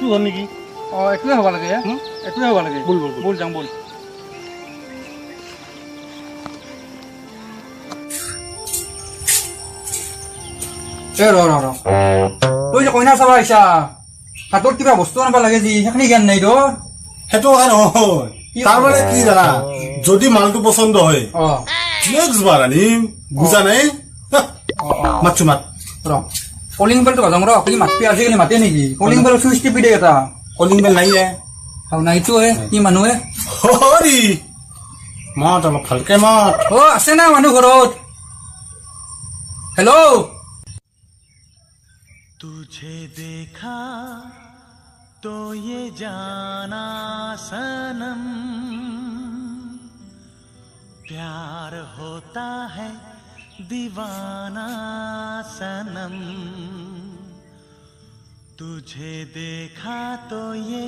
এইটো ধৰ নেকি এইটোৱে হ'ব লাগে এইটোৱে হ'ব লাগে বল বল বল যাওঁ বল ৰ তই যে কইনা চাব আহিছা হাতত কিবা বস্তু আনিব লাগে যি সেইখিনি জ্ঞান নাই তোৰ সেইটো নহয় তাৰমানে কি জানা যদি মালটো পচন্দ হয় নেক্সট বাৰ আনিম বুজা নাই মাতছো মাত ৰ কলিং বেলটো বাজাং ৰ কি মাতপি আজিকালি মাতে নেকি কলিং বেল চুইচ টিপি দে এটা কলিং বেল নাই নে নাইতো কি মানুহে হৰি মাত অলপ ভালকে মাত আছে না মানুহ ঘৰত হেল্ল' तुझे देखा तो ये जाना सनम प्यार होता है दीवाना सनम तुझे देखा तो ये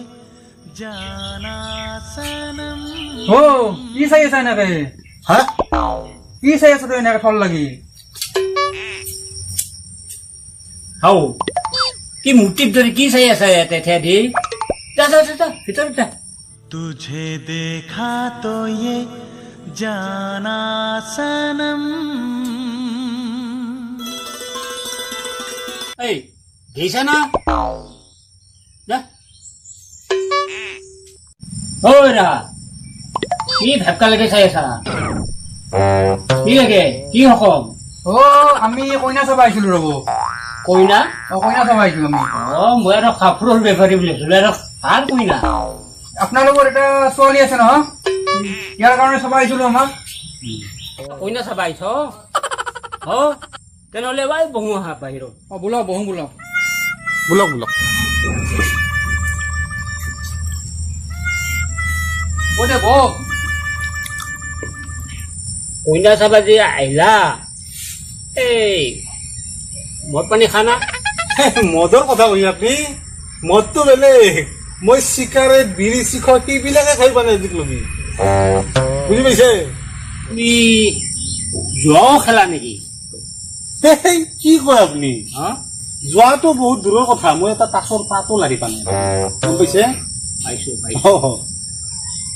जाना सनम কি চাই আছা এনেকে হা কি চাই আছা তই এনেকে থল লাগি হাও কি মূৰ্তিৰ দৰে কি চাই আছা ইয়াতে থিয়া দি যা ভিতৰত যা तुझे देखा तो ये जाना सनम এই দিছা না যা ওরা কি ভেপকা লাগে চাই আছা কি লাগে কি হকম আমি কইনা চাব আহিছিলো ৰব কইনা কইনা চাব আহিছিলো আমি মই আৰু কাপোৰৰ বেপাৰী বুলি ভাবিছিলো আৰু কাৰ কইনা আপোনালোকৰ এটা ছোৱালী আছে নহয় ইয়াৰ কাৰণে চাব আহিছিলো আমাক কইনা চাব আহিছ তেনেহ'লে বাই বহু আহা বাহিৰত বোলা বহো বোলা বোলক বোলক দে বহ কইনা চাবা যে আহিলা এই মদ পানী খানা মদৰ কথা কৈ আপুনি মদটো বেলেগ মই চিগাৰেট বিড়ি চিখৰ সেইবিলাকে খাই পোৱা নাই আজিলৈকে বুজি পাইছে তুমি যোৱাও খেলা নেকি কি কয় আপুনি যোৱাটো বহুত দূৰৰ কথা মই এটা তাচৰ পাতো লাৰি পানে গম পাইছে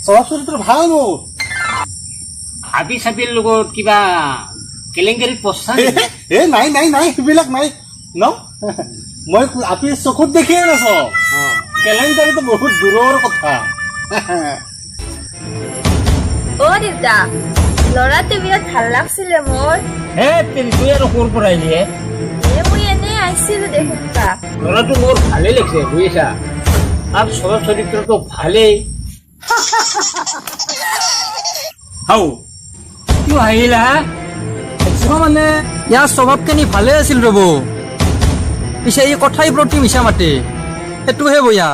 স্বভাৱ চৰিত্ৰ ভাল মোৰ হাবি চাবিৰ লগত কিবা কেলেংকাৰীত পচা নাই নাই নাই সেইবিলাক নাই ন মই আপি চকুত দেখিয়ে নাচ কেলেংকাৰীটো বহুত দূৰৰ কথা দেউতা ল'ৰাটো বিৰাট ভাল লাগছিলে মোৰ তুই আৰু ক'ৰ পৰা আহিলি মই এনেই আহিছিলো দেখোন ল'ৰাটো মোৰ ভালেই লাগিছে বুজিছা আৰু স্বভাৱ চৰিত্ৰটো ভালেই হাও কিয় আহিলা মানে ইয়াৰ স্বভাৱ খিনি ভালে আছিল ৰব পিছে এই কথাই প্ৰতি মিছা মাতে সেইটোহে বয়া